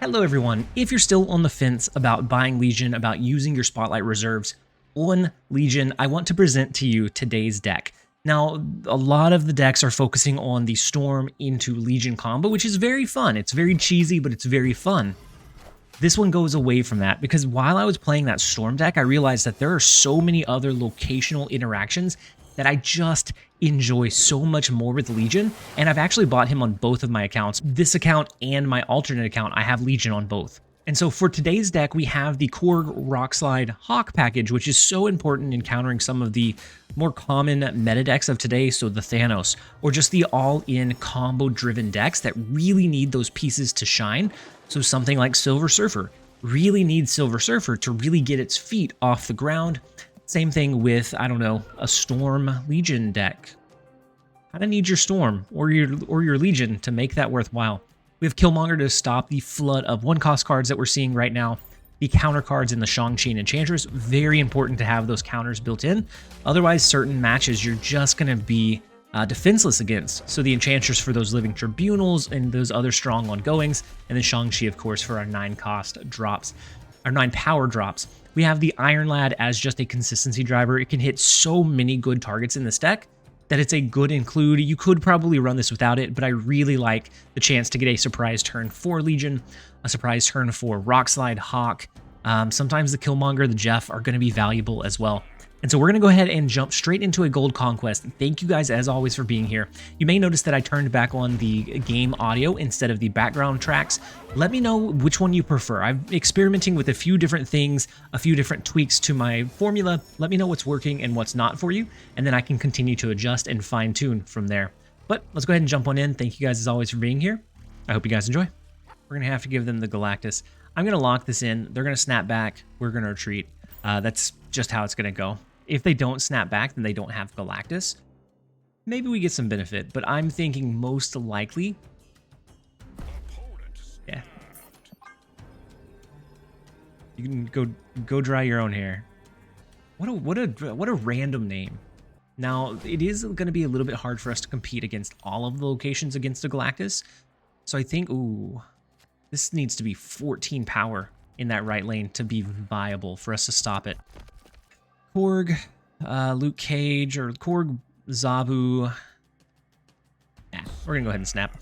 Hello everyone, if you're still on the fence about buying Legion, about using your Spotlight reserves on Legion, I want to present to you today's deck. Now, a lot of the decks are focusing on the Storm into Legion combo, which is very fun. It's very cheesy, but it's very fun. This one goes away from that because while I was playing that Storm deck, I realized that there are so many other locational interactions that I just enjoy so much more with Legion, and I've actually bought him on both of my accounts. This account and my alternate account, I have Legion on both. And so for today's deck, we have the Korg Rockslide Hawk package, which is so important in countering some of the more common meta decks of today, so the Thanos, or just the all-in combo-driven decks that really need those pieces to shine. So something like Silver Surfer really needs Silver Surfer to really get its feet off the ground. Same thing with, I don't know, a Storm Legion deck. Kind of need your Storm or your Legion to make that worthwhile. We have Killmonger to stop the flood of one-cost cards that we're seeing right now. The counter cards in the Shang-Chi and Enchantress, very important to have those counters built in. Otherwise, certain matches you're just going to be defenseless against. So the Enchantress for those Living Tribunals and those other strong ongoings, and then Shang-Chi, of course, for our 9-cost drops, our 9 power drops. We have the Iron Lad as just a consistency driver. It can hit so many good targets in this deck that it's a good include. You could probably run this without it, but I really like the chance to get a surprise turn for Legion, a surprise turn for Rockslide Hawk. Sometimes the Killmonger, the Jeff are going to be valuable as well. And so we're going to go ahead and jump straight into a gold conquest. Thank you guys, as always, for being here. You may notice that I turned back on the game audio instead of the background tracks. Let me know which one you prefer. I'm experimenting with a few different things, a few different tweaks to my formula. Let me know what's working and what's not for you, and then I can continue to adjust and fine-tune from there. But let's go ahead and jump on in. Thank you guys, as always, for being here. I hope you guys enjoy. We're going to have to give them the Galactus. I'm going to lock this in. They're going to snap back. We're going to retreat. That's just how it's going to go. If they don't snap back, then they don't have Galactus. Maybe we get some benefit, but I'm thinking most likely... Yeah. You can go dry your own hair. What a random name. Now, it is going to be a little bit hard for us to compete against all of the locations against a Galactus. So I think, ooh, this needs to be 14 power in that right lane to be viable for us to stop it. Korg, Luke Cage, or Korg, Zabu. Yeah, we're going to go ahead and snap.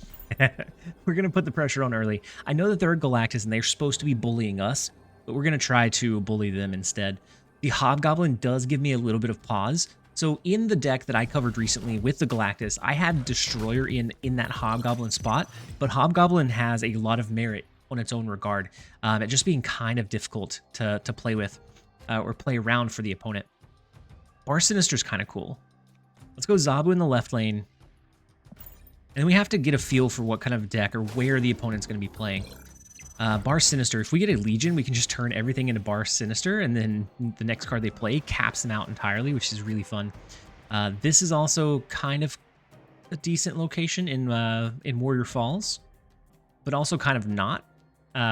We're going to put the pressure on early. I know that they're a Galactus and they're supposed to be bullying us, but we're going to try to bully them instead. The Hobgoblin does give me a little bit of pause. So in the deck that I covered recently with the Galactus, I had Destroyer in that Hobgoblin spot, but Hobgoblin has a lot of merit on its own regard, at just being kind of difficult to play with. Or play around for the opponent. Bar Sinister's kind of cool. Let's go Zabu in the left lane. And then we have to get a feel for what kind of deck or where the opponent's going to be playing. Bar Sinister, if we get a Legion, we can just turn everything into Bar Sinister, and then the next card they play caps them out entirely, which is really fun. This is also kind of a decent location in Warrior Falls, but also kind of not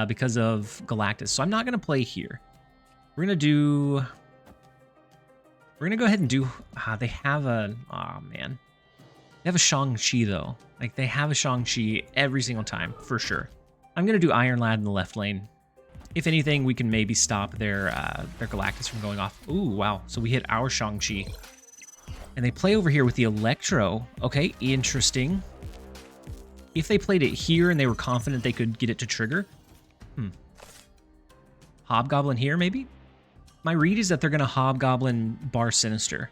because of Galactus. So I'm not going to play here. We're going to go ahead and do, they have a, oh man. They have a Shang-Chi though. Like they have a Shang-Chi every single time, for sure. I'm going to do Iron Lad in the left lane. If anything, we can maybe stop their Galactus from going off. Ooh, wow. So we hit our Shang-Chi. And they play over here with the Electro. Okay, interesting. If they played it here and they were confident they could get it to trigger. Hobgoblin here, maybe? My read is that they're going to Hobgoblin Bar Sinister.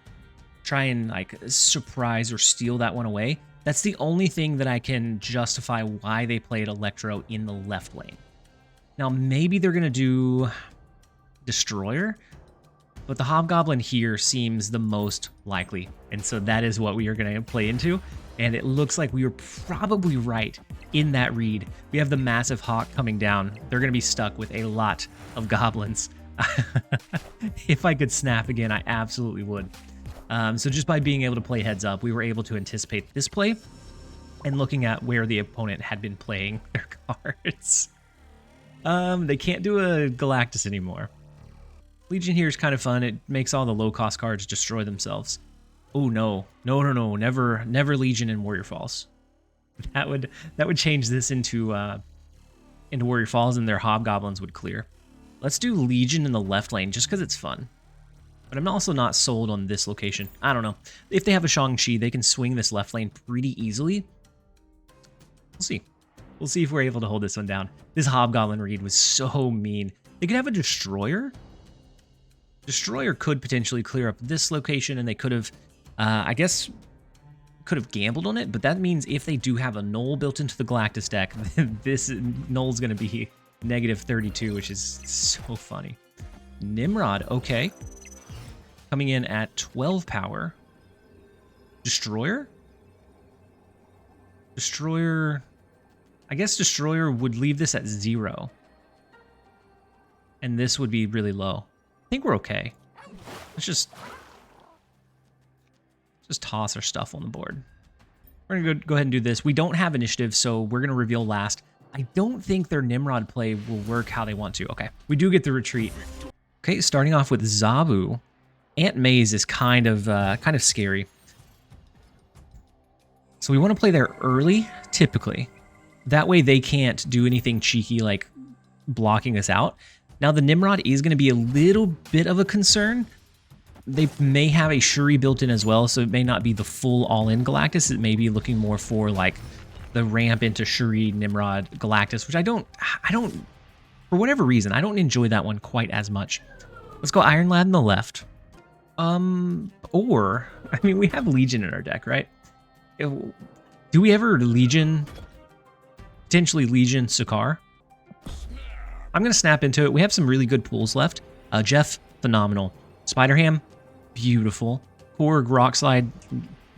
Try and, like, surprise or steal that one away. That's the only thing that I can justify why they played Electro in the left lane. Now, maybe they're going to do Destroyer, but the Hobgoblin here seems the most likely. And so that is what we are going to play into. And it looks like we were probably right in that read. We have the massive Hawk coming down. They're going to be stuck with a lot of goblins. If I could snap again, I absolutely would. So just by being able to play heads up, we were able to anticipate this play and looking at where the opponent had been playing their cards. They can't do a Galactus anymore. Legion here is kind of fun. It makes all the low-cost cards destroy themselves. Oh no, never Legion in Warrior Falls. That would change this into into Warrior Falls and their Hobgoblins would clear. Let's do Legion in the left lane just because it's fun. But I'm also not sold on this location. I don't know. If they have a Shang-Chi, they can swing this left lane pretty easily. We'll see. We'll see if we're able to hold this one down. This Hobgoblin read was so mean. They could have a Destroyer. Destroyer could potentially clear up this location, and they could have, I guess, could have gambled on it. But that means if they do have a Null built into the Galactus deck, this Null's going to be -32, which is so funny. Nimrod, okay. Coming in at 12 power. Destroyer? Destroyer... I guess Destroyer would leave this at 0. And this would be really low. I think we're okay. Let's just toss our stuff on the board. We're going to go ahead and do this. We don't have initiative, so we're going to reveal last. I don't think their Nimrod play will work how they want to. Okay, we do get the retreat. Okay, starting off with Zabu. Aunt May's is kind of scary. So we want to play there early, typically. That way they can't do anything cheeky like blocking us out. Now the Nimrod is going to be a little bit of a concern. They may have a Shuri built in as well, so it may not be the full all-in Galactus. It may be looking more for like the ramp into Shuri, Nimrod, Galactus, which I don't, for whatever reason, I don't enjoy that one quite as much. Let's go Iron Lad on the left. Or, I mean, we have Legion in our deck, right? Do we ever Legion, potentially Legion Sakaar? I'm going to snap into it. We have some really good pools left. Jeff, phenomenal. Spider-Ham, beautiful. Korg, Rockslide,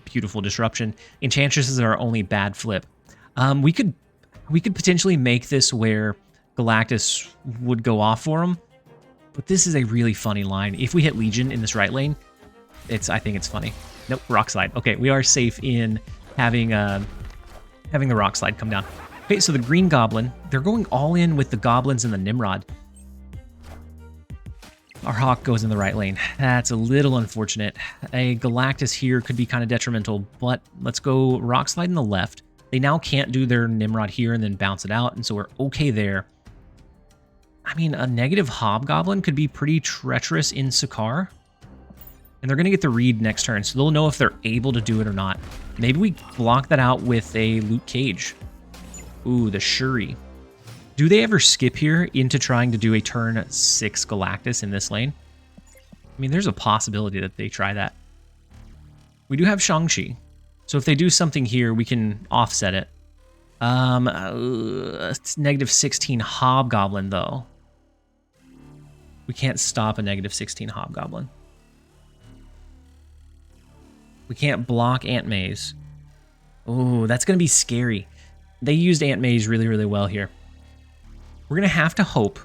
beautiful disruption. Enchantress is our only bad flip. We could potentially make this where Galactus would go off for him. But this is a really funny line. If we hit Legion in this right lane, I think it's funny. Nope, Rock Slide. Okay, we are safe in having the Rock Slide come down. Okay, so the Green Goblin, they're going all in with the Goblins and the Nimrod. Our Hawk goes in the right lane. That's a little unfortunate. A Galactus here could be kind of detrimental, but let's go Rock Slide in the left. They now can't do their Nimrod here and then bounce it out, and so we're okay there. I mean, a negative Hobgoblin could be pretty treacherous in Sakaar. And they're going to get the read next turn, so they'll know if they're able to do it or not. Maybe we block that out with a Luke Cage. Ooh, the Shuri. Do they ever skip here into trying to do a turn 6 Galactus in this lane? I mean, there's a possibility that they try that. We do have Shang-Chi. So if they do something here, we can offset it. It's -16 Hobgoblin, though. We can't stop a -16 Hobgoblin. We can't block Aunt May's. Oh, that's going to be scary. They used Aunt May's really, really well here. We're going to have to hope.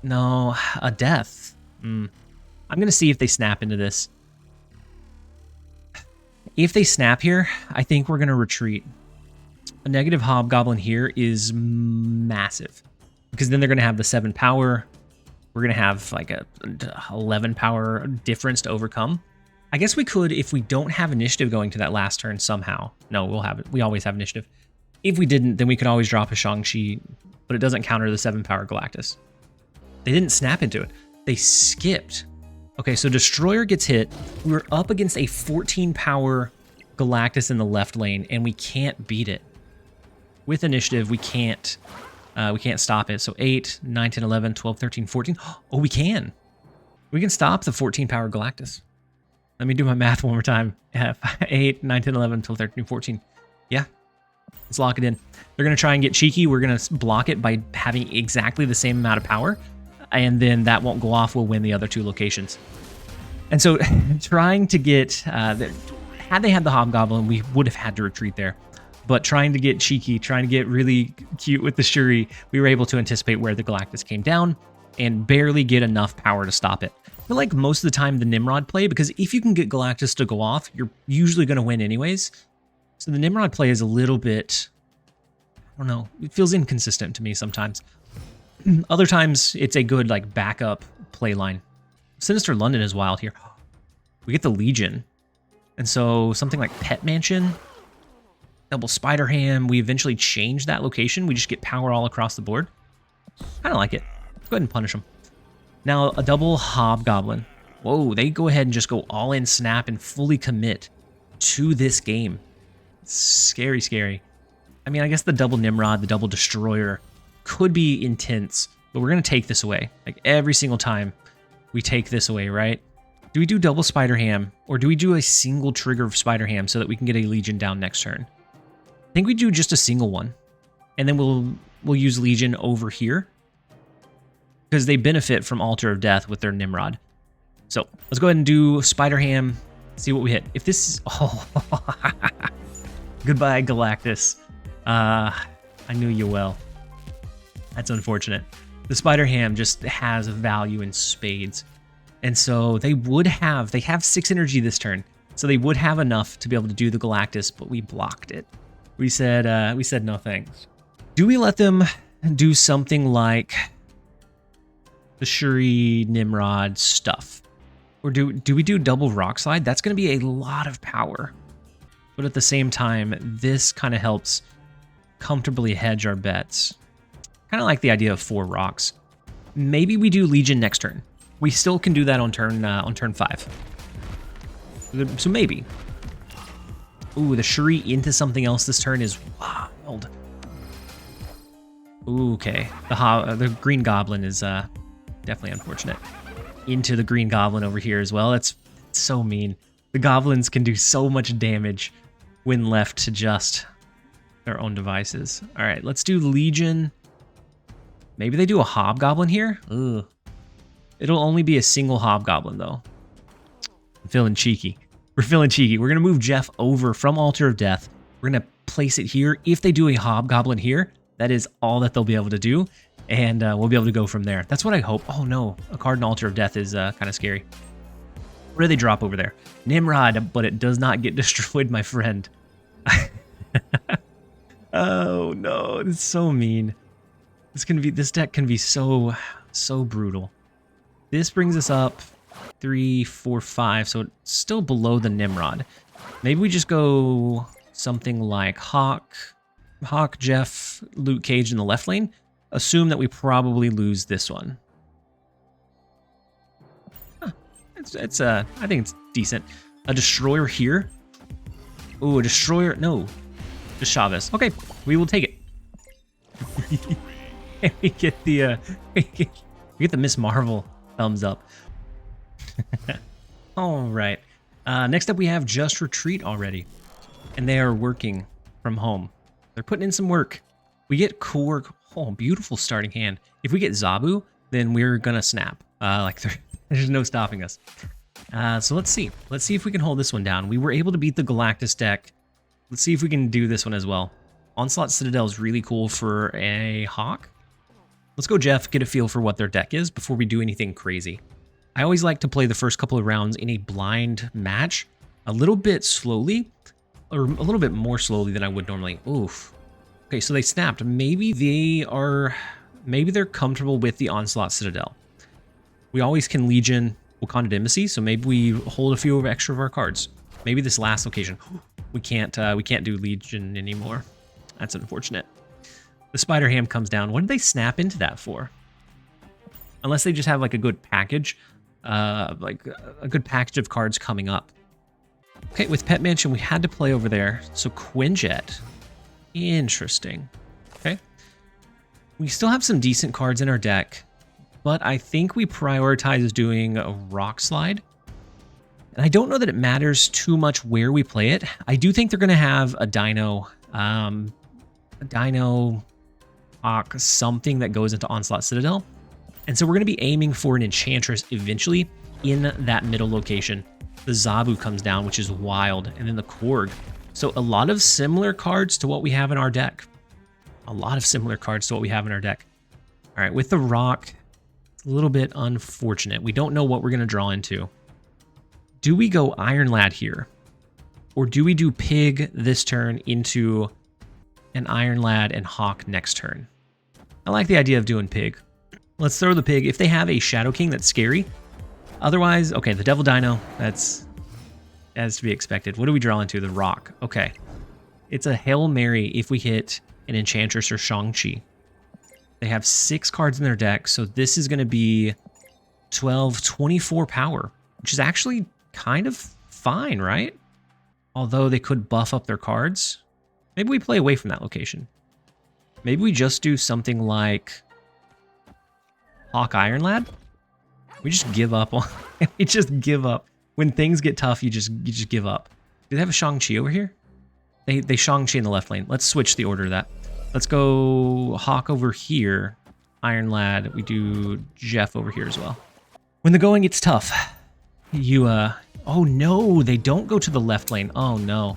No, a death. I'm going to see if they snap into this. If they snap here, I think we're going to retreat. A negative Hobgoblin here is massive. Because then they're going to have the 7 power. We're going to have like a 11 power difference to overcome. I guess we could, if we don't have initiative going to that last turn somehow. No, we'll have it. We always have initiative. If we didn't, then we could always drop a Shang-Chi, but it doesn't counter the 7 power Galactus. They didn't snap into it. They skipped. Okay, so Destroyer gets hit. We were up against a 14 power Galactus in the left lane, and we can't beat it. With initiative, we can't stop it. So 8, 9, 10, 11, 12, 13, 14. Oh, we can. We can stop the 14 power Galactus. Let me do my math one more time. 8, 9, 10, 11, 12, 13, 14. Yeah. Let's lock it in. They're going to try and get cheeky. We're going to block it by having exactly the same amount of power. And then that won't go off. We'll win the other 2 locations. And so trying to get... had they had the Hobgoblin, we would have had to retreat there. But trying to get cheeky, trying to get really cute with the Shuri, we were able to anticipate where the Galactus came down and barely get enough power to stop it. I feel like most of the time the Nimrod play, because if you can get Galactus to go off, you're usually going to win anyways. So the Nimrod play is a little bit, I don't know, it feels inconsistent to me sometimes. Other times it's a good like backup play line. Sinister London is wild here. We get the Legion. And so something like Pet Mansion. Double Spider Ham. We eventually change that location. We just get power all across the board. Kind of like it. Let's go ahead and punish them. Now, a double Hobgoblin. Whoa, they go ahead and just go all in snap and fully commit to this game. Scary, scary. I mean, I guess the double Nimrod, the double Destroyer could be intense, but we're going to take this away. Like every single time we take this away, right? Do we do double Spider Ham, or do we do a single trigger of Spider Ham so that we can get a Legion down next turn? I think we do just a single one, and then we'll use Legion over here because they benefit from Altar of Death with their Nimrod. So let's go ahead and do Spider Ham, see what we hit. If this is... Oh, goodbye, Galactus. I knew you well. That's unfortunate. The Spider Ham just has value in spades. And so they have 6 energy this turn. So they would have enough to be able to do the Galactus, but we blocked it. We said no thanks. Do we let them do something like the Shuri Nimrod stuff? Or do we do double Rock Slide? That's going to be a lot of power. But at the same time, this kind of helps comfortably hedge our bets. Kind of like the idea of 4 rocks. Maybe we do Legion next turn. We still can do that on turn 5. So maybe. Ooh, the Shuri into something else this turn is wild. Ooh, okay. The Green Goblin is definitely unfortunate. Into the Green Goblin over here as well. It's so mean. The Goblins can do so much damage when left to just their own devices. All right, let's do Legion. Maybe they do a Hobgoblin here? Ugh. It'll only be a single Hobgoblin, though. I'm feeling cheeky. We're feeling cheeky. We're going to move Jeff over from Altar of Death. We're going to place it here. If they do a Hobgoblin here, that is all that they'll be able to do. And we'll be able to go from there. That's what I hope. Oh, no. A card in Altar of Death is kind of scary. What do they drop over there? Nimrod, but it does not get destroyed, my friend. Oh, no. It's so mean. This deck can be so brutal. This brings us up 3, 4, 5, so it's still below the Nimrod. Maybe we just go something like Hawk, Jeff, Luke Cage in the left lane. Assume that we probably lose this one. Huh. I think it's decent. A Destroyer here. Ooh, a Destroyer. No, just Chavez. Okay, we will take it. we get the Miss Marvel thumbs up. All right. Next up, we have Just Retreat already, and they are working from home. They're putting in some work. We get Korg. Oh, beautiful starting hand. If we get Zabu, then we're gonna snap. There's no stopping us. So let's see. Let's see if we can hold this one down. We were able to beat the Galactus deck. Let's see if we can do this one as well. Onslaught Citadel is really cool for a Hawk. Let's go, Jeff, get a feel for what their deck is before we do anything crazy. I always like to play the first couple of rounds in a blind match a little bit slowly, or a little bit more slowly than I would normally. Oof. Okay, so they snapped. Maybe they're comfortable with the Onslaught Citadel. We always can Legion Wakandan Embassy, so maybe we hold a few extra of our cards. Maybe this last location, we can't do Legion anymore. That's unfortunate. The Spider Ham comes down. What did they snap into that for? Unless they just have like a good package, like a good package of cards coming up. Okay, with Pet Mansion, we had to play over there. So Quinjet. Interesting. Okay. We still have some decent cards in our deck, but I think we prioritize doing a Rock Slide. And I don't know that it matters too much where we play it. I do think they're going to have a Dino Hawk, something that goes into Onslaught Citadel. And so we're going to be aiming for an Enchantress eventually in that middle location. The Zabu comes down, which is wild, and then the Korg. So a lot of similar cards to what we have in our deck. All right, with the Rock, it's a little bit unfortunate. We don't know what we're going to draw into. Do we go Iron Lad here? Or do we do Pig this turn into an Iron Lad and Hawk next turn? I like the idea of doing Pig. Let's throw the Pig. If they have a Shadow King, that's scary. Otherwise, okay, the Devil Dino, that's as to be expected. What do we draw into? The Rock. Okay. It's a Hail Mary if we hit an Enchantress or Shang-Chi. They have 6 cards in their deck, so this is going to be 12, 24 power, which is actually kind of fine, right? Although they could buff up their cards. Maybe we play away from that location. Maybe we just do something like Hawk Iron Lad. We just give up on we just give up. When things get tough, you just give up. Do they have a Shang-Chi over here? They Shang-Chi in the left lane. Let's switch the order of that. Let's go Hawk over here. Iron Lad. We do Jeff over here as well. When the going gets tough, you oh no, they don't go to the left lane. Oh no.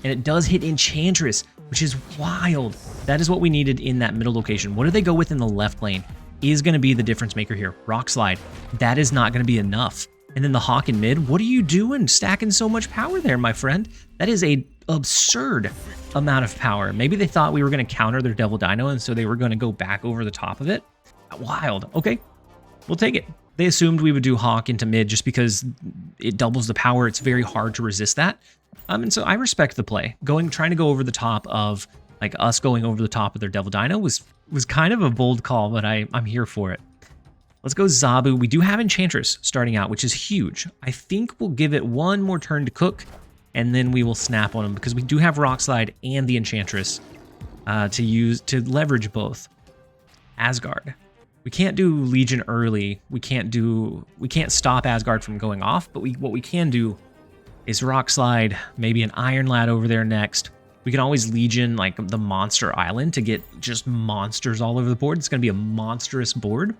And it does hit Enchantress, which is wild. That is what we needed in that middle location. What do they go with in the left lane is going to be the difference maker here. Rock Slide. That is not going to be enough. And then the Hawk in mid. What are you doing stacking so much power there, my friend? That is a absurd amount of power. Maybe they thought we were going to counter their Devil Dino, and so they were going to go back over the top of it. Wild. Okay, we'll take it. They assumed we would do Hawk into mid just because it doubles the power. It's very hard to resist that. And so I respect the play. Trying to go over the top of, like, us going over the top of their Devil Dino was kind of a bold call, but I'm here for it. Let's go Zabu. We do have Enchantress starting out, which is huge. I think we'll give it one more turn to cook, and then we will snap on them because we do have Rock Slide and the Enchantress to leverage both. Asgard. We can't do Legion early. We can't stop Asgard from going off, but what we can do is Rock Slide, maybe an Iron Lad over there next. We can always Legion like the Monster Island to get just monsters all over the board. It's going to be a monstrous board.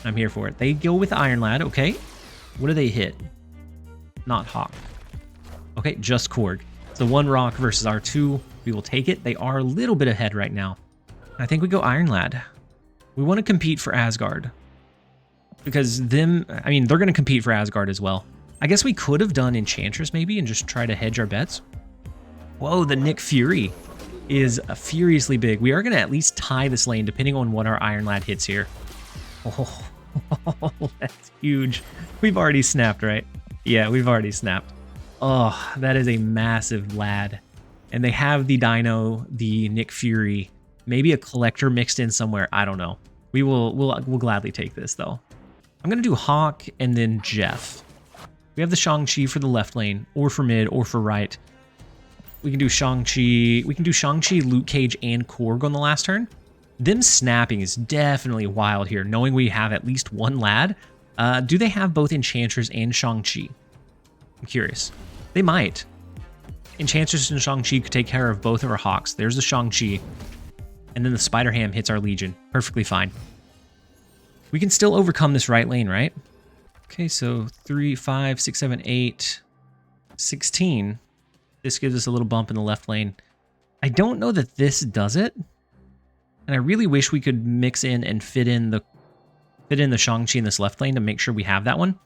I'm here for it. They go with Iron Lad. Okay. What do they hit? Not Hawk. Okay, just Korg. So 1 rock versus our 2. We will take it. They are a little bit ahead right now. I think we go Iron Lad. We want to compete for Asgard. Because they're going to compete for Asgard as well. I guess we could have done Enchantress maybe and just try to hedge our bets. Whoa, the Nick Fury is furiously big. We are going to at least tie this lane depending on what our Iron Lad hits here. Oh, that's huge. We've already snapped, right? Yeah, we've already snapped. Oh, that is a massive lad. And they have the Dino, the Nick Fury, maybe a Collector mixed in somewhere. I don't know. We'll gladly take this though. I'm gonna do Hawk and then Jeff. We have the Shang-Chi for the left lane, or for mid, or for right. We can do Shang-Chi. We can do Shang-Chi, Luke Cage, and Korg on the last turn. Them snapping is definitely wild here, knowing we have at least 1 lad. Do they have both Enchantress and Shang-Chi? I'm curious. They might. Enchantress and Shang-Chi could take care of both of our Hawks. There's the Shang-Chi. And then the Spider-Ham hits our Legion. Perfectly fine. We can still overcome this right lane, right? Okay, so 3, 5, 6, 7, 8, 16. This gives us a little bump in the left lane. I don't know that this does it. And I really wish we could mix in and fit in the Shang-Chi in this left lane to make sure we have that one.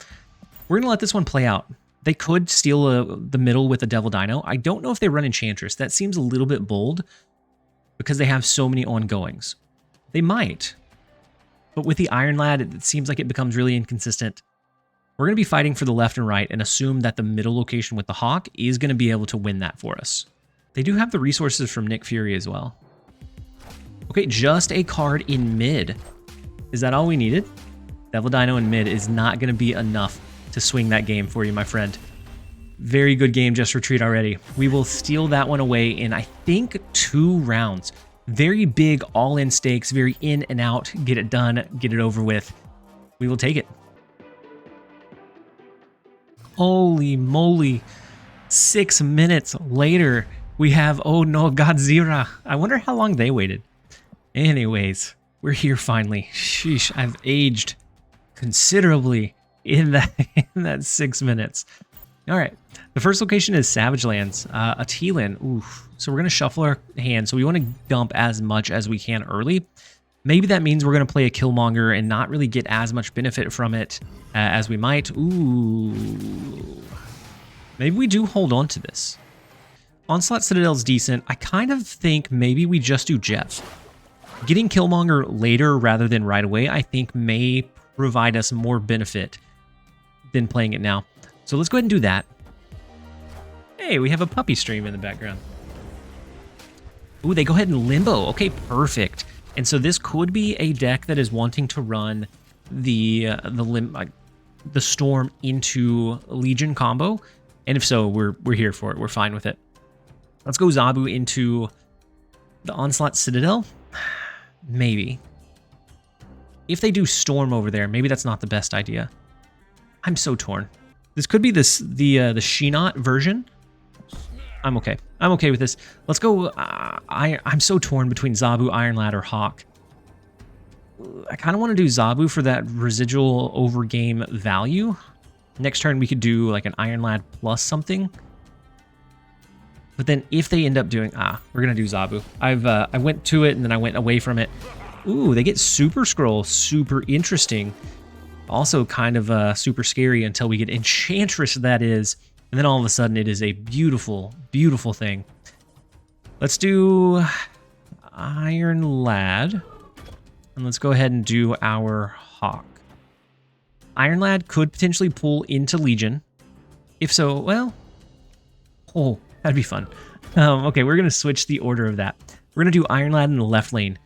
We're going to let this one play out. They could steal the middle with a Devil Dino. I don't know if they run Enchantress. That seems a little bit bold because they have so many ongoings. They might. But with the Iron Lad, it seems like it becomes really inconsistent. We're going to be fighting for the left and right and assume that the middle location with the Hawk is going to be able to win that for us. They do have the resources from Nick Fury as well. Okay, just a card in mid. Is that all we needed? Devil Dino in mid is not going to be enough to swing that game for you, my friend. Very good game, Just Retreat already. We will steal that one away in, I think, 2 rounds. Very big all-in stakes, very in and out. Get it done, get it over with. We will take it. Holy moly. 6 minutes later, we have, oh no, Godzilla. I wonder how long they waited. Anyways, we're here finally. Sheesh, I've aged considerably in that 6 minutes. All right, the first location is Savage Lands, a T-Land. Oof. So we're going to shuffle our hand. So we want to dump as much as we can early. Maybe that means we're going to play a Killmonger and not really get as much benefit from it as we might. Ooh. Maybe we do hold on to this. Onslaught Citadel's decent. I kind of think maybe we just do Jeff. Getting Killmonger later rather than right away, I think may provide us more benefit than playing it now. So let's go ahead and do that. Hey, we have a puppy stream in the background. Ooh, they go ahead and limbo. Okay, perfect. And so this could be a deck that is wanting to run the storm into Legion combo. And if so, we're here for it. We're fine with it. Let's go Zabu into the Onslaught Citadel. Maybe. If they do Storm over there, maybe that's not the best idea. I'm so torn. This could be the Sheenot version. I'm okay. I'm okay with this. Let's go. I'm so torn between Zabu, Iron Lad, or Hawk. I kind of want to do Zabu for that residual over game value. Next turn we could do like an Iron Lad plus something. But then if they end up doing we're gonna do Zabu. I went to it and then I went away from it. Ooh, they get Super Scroll. Super interesting. Also kind of super scary until we get Enchantress, that is. And then all of a sudden it is a beautiful, beautiful thing. Let's do Iron Lad. And let's go ahead and do our Hawk. Iron Lad could potentially pull into Legion. If so, well, oh, that'd be fun. Okay, we're going to switch the order of that. We're going to do Iron Lad in the left lane.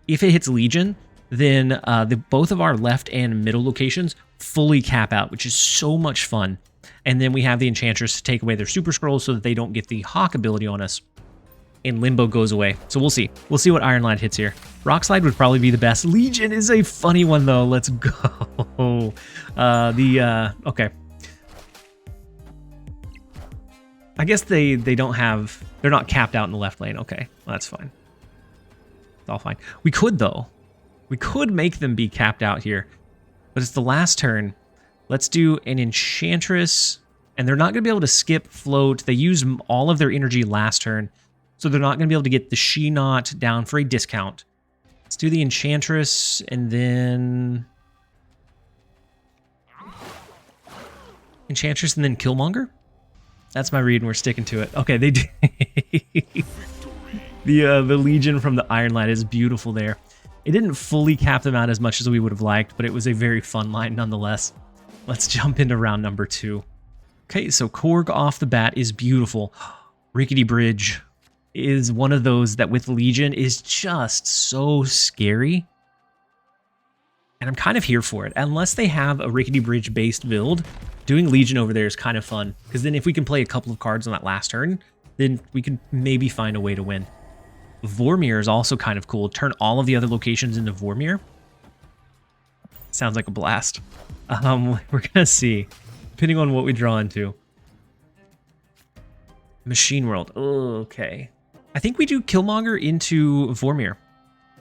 If it hits Legion, then both of our left and middle locations fully cap out, which is so much fun. And then we have the Enchantress to take away their Super Scrolls so that they don't get the Hawk ability on us. And Limbo goes away. So we'll see. We'll see what Iron Lad hits here. Rock Slide would probably be the best. Legion is a funny one, though. Let's go. Okay. I guess they don't have... They're not capped out in the left lane. Okay, well, that's fine. It's all fine. We could, though. We could make them be capped out here. But it's the last turn. Let's do an Enchantress. And they're not going to be able to skip float. They use all of their energy last turn. So they're not going to be able to get the She-Not down for a discount. Let's do the Enchantress and then... Enchantress and then Killmonger? That's my read and we're sticking to it. Okay, they do. The Legion from the Iron Lad is beautiful there. It didn't fully cap them out as much as we would have liked, but it was a very fun line nonetheless. Let's jump into round number 2. Okay, so Korg off the bat is beautiful. Rickety Bridge is one of those that with Legion is just so scary. And I'm kind of here for it. Unless they have a Rickety Bridge based build, doing Legion over there is kind of fun. Because then if we can play a couple of cards on that last turn, then we can maybe find a way to win. Vormir is also kind of cool. Turn all of the other locations into Vormir. Sounds like a blast. We're gonna see, depending on what we draw into. Machine World. Oh, okay. I think we do Killmonger into Vormir.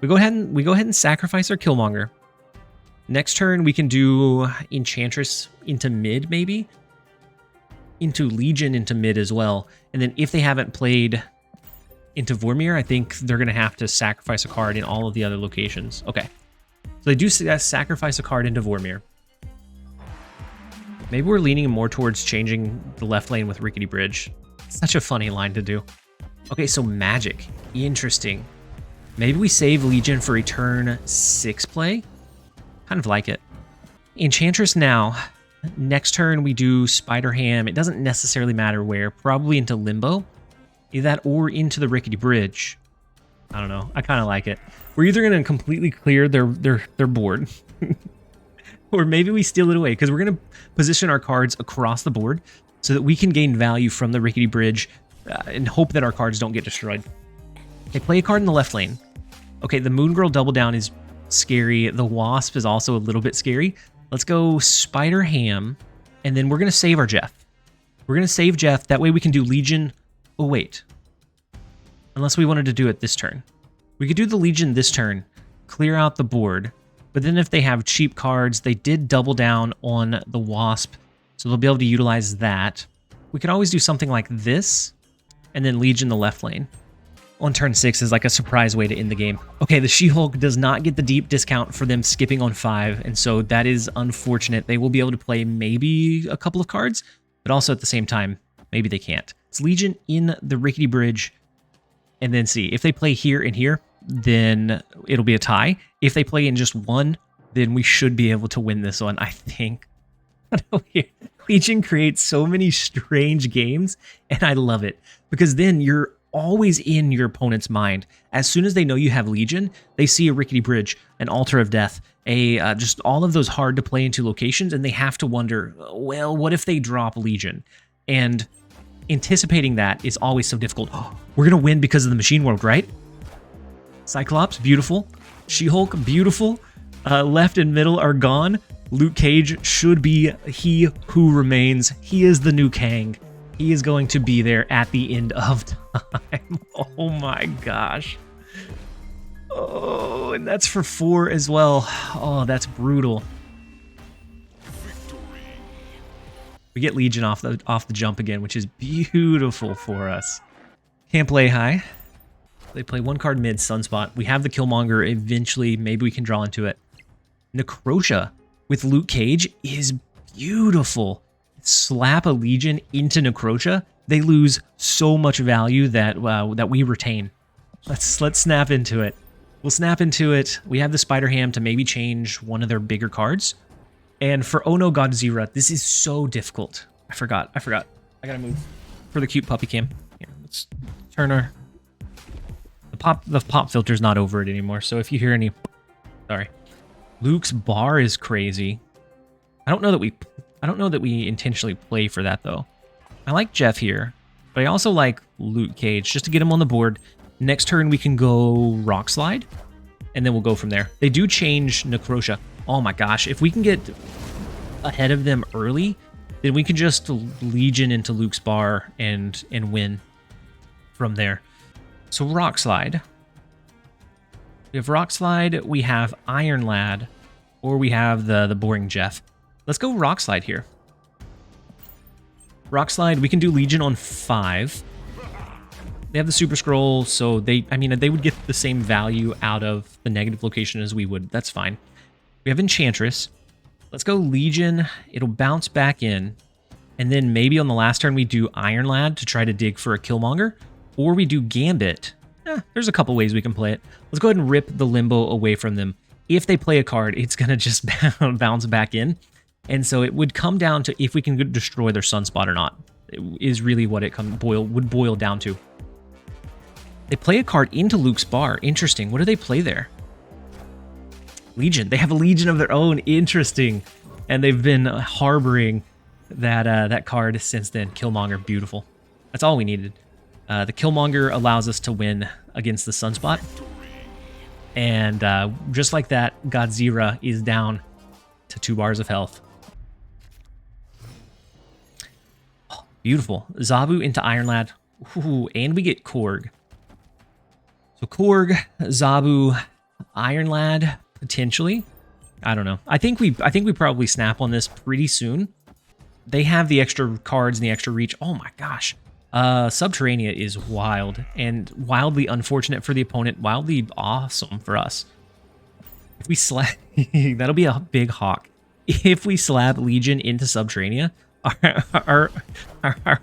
We go ahead and sacrifice our Killmonger. Next turn we can do Enchantress into mid, maybe. Into Legion into mid as well. And then if they haven't played into Vormir, I think they're gonna have to sacrifice a card in all of the other locations. Okay. So they do sacrifice a card into Vormir. Maybe we're leaning more towards changing the left lane with Rickety Bridge. Such a funny line to do. Okay, so Magic. Interesting. Maybe we save Legion for a turn 6 play. Kind of like it. Enchantress now. Next turn we do Spider Ham. It doesn't necessarily matter where. Probably into Limbo. Either that or into the Rickety Bridge. I don't know. I kind of like it. We're either going to completely clear their board. Or maybe we steal it away. Because we're going to position our cards across the board. So that we can gain value from the Rickety Bridge. And hope that our cards don't get destroyed. Okay, play a card in the left lane. Okay, the Moon Girl Double Down is scary. The Wasp is also a little bit scary. Let's go Spider Ham. And then we're going to save our Jeff. We're going to save Jeff. That way we can do Legion. Oh, wait. Unless we wanted to do it this turn. We could do the Legion this turn. Clear out the board. But then if they have cheap cards, they did double down on the Wasp. So they'll be able to utilize that. We could always do something like this. And then Legion the left lane. On turn 6 is like a surprise way to end the game. Okay, the She-Hulk does not get the deep discount for them skipping on 5. And so that is unfortunate. They will be able to play maybe a couple of cards. But also at the same time, maybe they can't. It's Legion in the Rickety Bridge. And then see, if they play here and here, then it'll be a tie. If they play in just one, then we should be able to win this one, I think. Legion creates so many strange games, and I love it because then you're always in your opponent's mind. As soon as they know you have Legion, they see a rickety bridge, an altar of death, just all of those hard to play into locations, and they have to wonder, well, what if they drop Legion? And anticipating that is always so difficult. We're gonna win because of the machine world, right? Cyclops, beautiful. She-Hulk, beautiful. Left and middle are gone. Luke Cage should be he who remains. He is the new Kang. He is going to be there at the end of time. Oh my gosh. Oh, and that's for 4 as well. Oh, that's brutal. We get Legion off the jump again, which is beautiful for us. Can't play high. They play 1 card mid, Sunspot. We have the Killmonger. Eventually, maybe we can draw into it. Necrotia with Luke Cage is beautiful. Slap a Legion into Necrotia, they lose so much value that that we retain. Let's snap into it. We'll snap into it. We have the Spider Ham to maybe change one of their bigger cards. And for Oh No Godzilla, this is so difficult. I forgot. I gotta move for the cute puppy cam. Here, let's turn our... The pop filter's not over it anymore, so if you hear any... Sorry. Luke's bar is crazy. I don't know that we intentionally play for that, though. I like Jeff here, but I also like Luke Cage, just to get him on the board. Next turn, we can go Rock Slide, and then we'll go from there. They do change Necrotia. Oh my gosh, if we can get ahead of them early, then we can just Legion into Luke's bar and win from there. So Rock Slide. We have Rock Slide, we have Iron Lad, or we have the boring Jeff. Let's go Rock Slide here. Rock Slide, we can do Legion on 5. They have the Super Scroll, so they would get the same value out of the negative location as we would. That's fine. We have Enchantress. Let's go Legion. It'll bounce back in. And then maybe on the last turn we do Iron Lad to try to dig for a Killmonger. Or we do Gambit. There's a couple ways we can play it. Let's go ahead and rip the Limbo away from them. If they play a card, it's going to just bounce back in. And so it would come down to if we can destroy their Sunspot or not. It is really what it would boil down to. They play a card into Luke's bar. Interesting. What do they play there? Legion. They have a Legion of their own. Interesting. And they've been harboring that card since then. Killmonger. Beautiful. That's all we needed. The Killmonger allows us to win against the Sunspot. And just like that, Godzilla is down to 2 bars of health. Oh, beautiful. Zabu into Iron Lad. Ooh, and we get Korg. So Korg, Zabu, Iron Lad, potentially. I don't know. I think we probably snap on this pretty soon. They have the extra cards and the extra reach. Oh my gosh. Subterranea is wild and wildly unfortunate for the opponent, wildly awesome for us. If we slap, that'll be a big hawk. If we slap Legion into Subterranea, our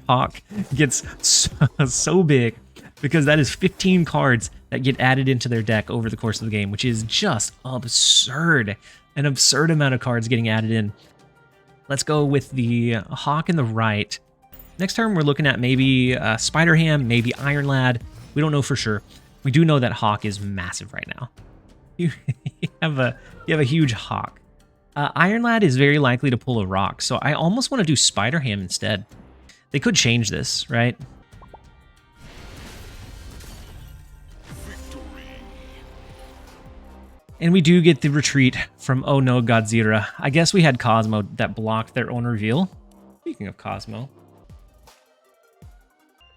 hawk gets so big because that is 15 cards that get added into their deck over the course of the game, which is just absurd. An absurd amount of cards getting added in. Let's go with the hawk in the right. Next turn, we're looking at maybe Spider Ham, maybe Iron Lad. We don't know for sure. We do know that Hawk is massive right now. You have a huge Hawk. Iron Lad is very likely to pull a rock, so I almost want to do Spider Ham instead. They could change this, right? And we do get the retreat from Oh No Godzilla. I guess we had Cosmo that blocked their own reveal. Speaking of Cosmo.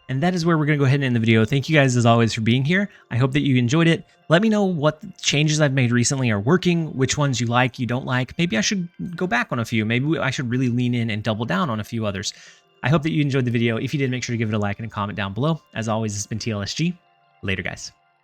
And that is where we're going to go ahead and end the video. Thank you guys as always for being here. I hope that you enjoyed it. Let me know what changes I've made recently are working, which ones you like, you don't like. Maybe I should go back on a few. Maybe I should really lean in and double down on a few others. I hope that you enjoyed the video. If you did, make sure to give it a like and a comment down below. As always, it's been TLSG. Later, guys.